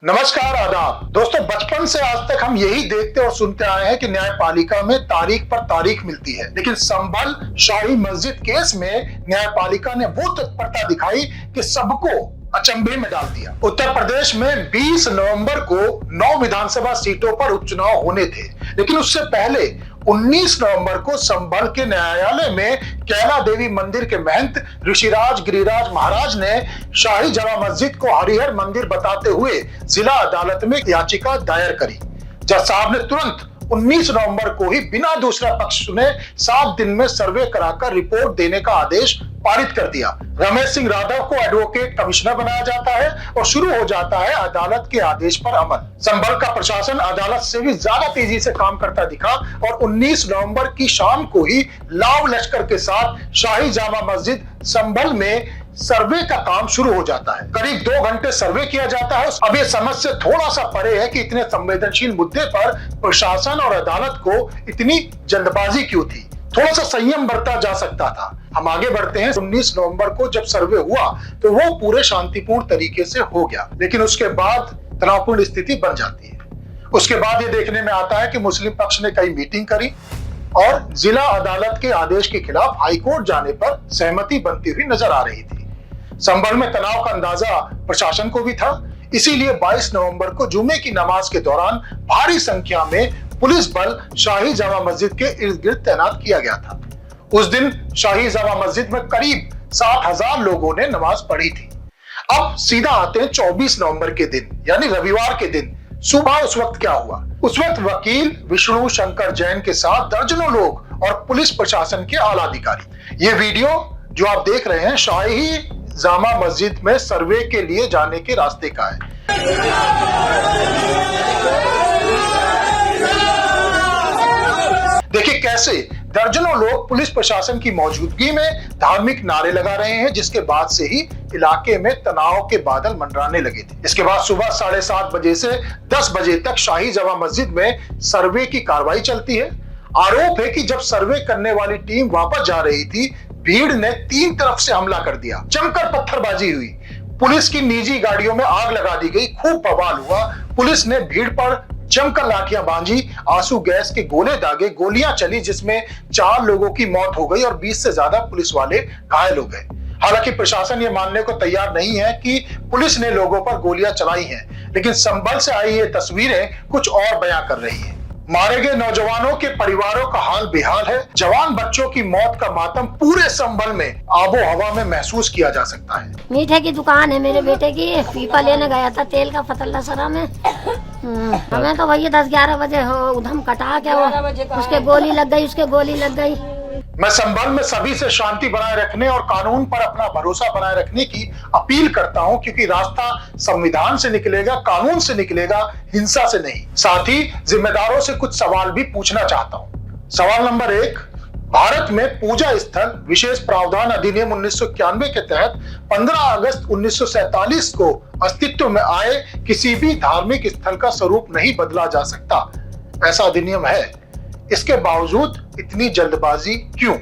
नमस्कार, आदाब दोस्तों। बचपन से आज तक हम यही देखते और सुनते आए हैं कि न्यायपालिका में तारीख पर तारीख मिलती है, लेकिन संभल शाही मस्जिद केस में न्यायपालिका ने वो तत्परता दिखाई कि सबको अचंभे में डाल दिया। उत्तर प्रदेश में 20 नवंबर को 9 विधानसभा सीटों पर उपचुनाव होने थे, लेकिन उससे पहले 19 नवंबर को संभल के न्यायालय में कैला देवी मंदिर के महंत ऋषिराज गिरिराज महाराज ने शाही जामा मस्जिद को हरिहर मंदिर बताते हुए जिला अदालत में याचिका दायर करी। जज साहब ने तुरंत 19 नवंबर को ही बिना दूसरा पक्ष सुने 7 दिन में सर्वे कराकर रिपोर्ट देने का आदेश पारित कर दिया। रमेश सिंह यादव को एडवोकेट कमिश्नर बनाया जाता है और शुरू हो जाता है अदालत के आदेश पर अमल। संभल का प्रशासन अदालत से भी ज्यादा तेजी से काम करता दिखा और 19 नवंबर की शाम को ही लाव लश्कर के साथ शाही जामा मस्जिद संभल में सर्वे का काम शुरू हो जाता है। करीब 2 घंटे सर्वे किया जाता है। अब ये समझ से थोड़ा सा परे है कि इतने संवेदनशील मुद्दे पर प्रशासन और अदालत को इतनी जल्दबाजी क्यों थी। थोड़ा सा संयम बरता जा सकता था। हम आगे बढ़ते हैं। 19 नवंबर को जब सर्वे हुआ तो वो पूरे शांतिपूर्ण तरीके से हो गया, लेकिन उसके बाद तनावपूर्ण स्थिति बन जाती है। उसके बाद ये देखने में आता है कि मुस्लिम पक्ष ने कई मीटिंग करी और जिला अदालत के आदेश के खिलाफ हाईकोर्ट जाने पर सहमति बनती हुई नजर आ रही थी। संभल में तनाव का अंदाजा प्रशासन को भी था, इसीलिए 22 नवंबर को जुमे की नमाज के दौरान भारी संख्या में पुलिस बल शाही जामा मस्जिद के इर्द गिर्द तैनात किया गया था। उस दिन शाही जामा मस्जिद में करीब 60,000 लोगों ने नमाज पढ़ी थी। अब सीधा आते हैं 24 नवंबर के दिन, यानी रविवार के दिन सुबह। उस वक्त क्या हुआ? उस वक्त वकील विष्णु शंकर जैन के साथ दर्जनों लोग और पुलिस प्रशासन के आला अधिकारी। ये वीडियो जो आप देख रहे हैं शाही जामा मस्जिद में सर्वे के लिए जाने के रास्ते का है। देखिए कैसे दर्जनों लोग पुलिस प्रशासन की मौजूदगी में धार्मिक नारे लगा रहे हैं, जिसके बाद से ही इलाके में तनाव के बादल मंडराने लगे थे। इसके बाद सुबह 7:30 बजे से 10 बजे तक शाही जामा मस्जिद में सर्वे की कार्रवाई चलती है। आरोप है कि जब सर्वे करने वाली टीम वापस जा रही थी, भीड़ ने 3 तरफ से हमला कर दिया। जमकर पत्थरबाजी हुई, पुलिस की निजी गाड़ियों में आग लगा दी गई, खूब बवाल हुआ। पुलिस ने भीड़ पर जमकर लाठियां बांधी, आंसू गैस के गोले दागे, गोलियां चली जिसमें 4 लोगों की मौत हो गई और 20 से ज्यादा पुलिस वाले घायल हो गए। हालांकि प्रशासन ये मानने को तैयार नहीं है कि पुलिस ने लोगों पर गोलियां चलाई हैं, लेकिन संभल से आई ये तस्वीरें कुछ और बयां कर रही हैं। मारे गए नौजवानों के परिवारों का हाल बेहाल है। जवान बच्चों की मौत का मातम पूरे संभल में आबो हवा में महसूस किया जा सकता है। मीठे की दुकान है मेरे बेटे की, पीपा लेने गया था तेल का फतल्ला सरा में। हमें तो वही 10-11 बजे हो उधम कटा के उसके गोली लग गई। मैं संभल में सभी से शांति बनाए रखने और कानून पर अपना भरोसा बनाए रखने की अपील करता हूं, क्योंकि रास्ता संविधान से निकलेगा, कानून से निकलेगा, हिंसा से नहीं। साथ ही जिम्मेदारों से कुछ सवाल भी पूछना चाहता हूं। सवाल नंबर 1, भारत में पूजा स्थल विशेष प्रावधान अधिनियम 1991 के तहत 15 अगस्त 1947 को अस्तित्व में आए किसी भी धार्मिक स्थल का स्वरूप नहीं बदला जा सकता। ऐसा अधिनियम है, इसके बावजूद इतनी जल्दबाजी क्यों?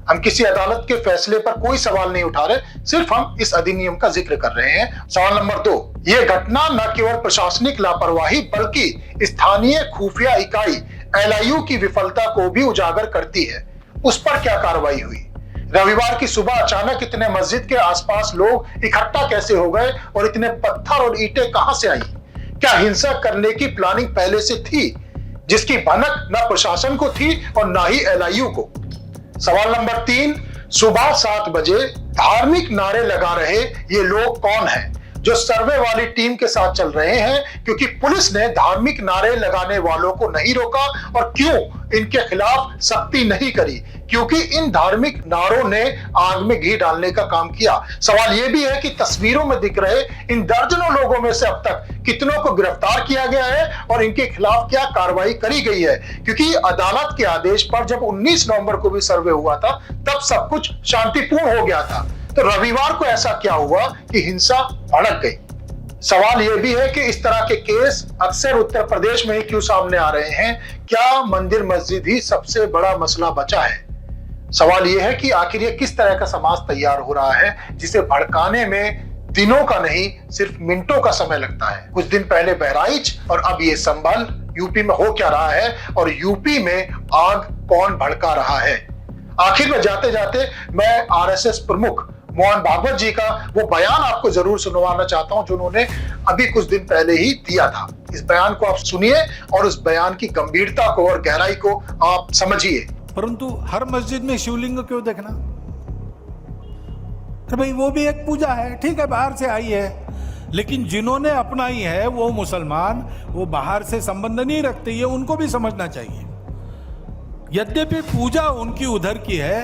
हम किसी अदालत के फैसले पर कोई सवाल नहीं उठा रहे, सिर्फ हम इस अधिनियम का जिक्र कर रहे हैं। सवाल नंबर 2, यह घटना न केवल प्रशासनिक लापरवाही बल्कि स्थानीय खुफिया इकाई LIU की विफलता को भी उजागर करती है। उस पर क्या कार्रवाई हुई? रविवार की सुबह अचानक इतने मस्जिद के आसपास लोग इकट्ठा कैसे हो गए और इतने पत्थर और ईंटें कहां से आई? क्या हिंसा करने की प्लानिंग पहले से थी, जिसकी भनक न प्रशासन को थी और न ही LIU को? सवाल नंबर 3, सुबह 7 बजे धार्मिक नारे लगा रहे ये लोग कौन हैं जो सर्वे वाली टीम के साथ चल रहे हैं? क्योंकि पुलिस ने धार्मिक नारे लगाने वालों को नहीं रोका और क्यों इनके खिलाफ सख्ती नहीं करी? क्योंकि इन धार्मिक नारों ने आग में घी डालने का काम किया। सवाल यह भी है कि तस्वीरों में दिख रहे इन दर्जनों लोगों में से अब तक कितनों को गिरफ्तार किया गया है और इनके खिलाफ क्या कार्रवाई करी गई है? क्योंकि अदालत के आदेश पर जब 19 नवंबर को भी सर्वे हुआ था, तब सब कुछ शांतिपूर्ण हो गया था। तो रविवार को ऐसा क्या हुआ कि हिंसा भड़क गई? सवाल यह भी है कि इस तरह के केस अक्सर उत्तर प्रदेश में ही क्यों सामने आ रहे हैं? क्या मंदिर मस्जिद ही सबसे बड़ा मसला बचा है? सवाल यह है कि आखिर ये किस तरह का समाज तैयार हो रहा है जिसे भड़काने में दिनों का नहीं, सिर्फ मिनटों का समय लगता है। कुछ दिन पहले बहराइच और अब ये संभल। यूपी में हो क्या रहा है और यूपी में आग कौन भड़का रहा है? आखिर में जाते जाते मैं आरएसएस प्रमुख मोहन भागवत जी का वो बयान आपको जरूर सुनवाना चाहता हूं जो उन्होंने अभी कुछ दिन पहले ही दिया था। इस बयान को आप सुनिए और उस बयान की गंभीरता को और गहराई को आप समझिए। परंतु हर मस्जिद में शिवलिंग क्यों देखना? तो भाई वो भी एक पूजा है, ठीक है, बाहर से आई है, लेकिन जिन्होंने अपनाई है वो मुसलमान, वो बाहर से संबंध नहीं रखते, ये उनको भी समझना चाहिए। यद्यपि पूजा उनकी उधर की है,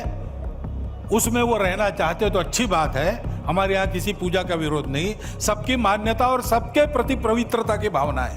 उसमें वो रहना चाहते तो अच्छी बात है, हमारे यहाँ किसी पूजा का विरोध नहीं, सबकी मान्यता और सबके प्रति पवित्रता की भावना है।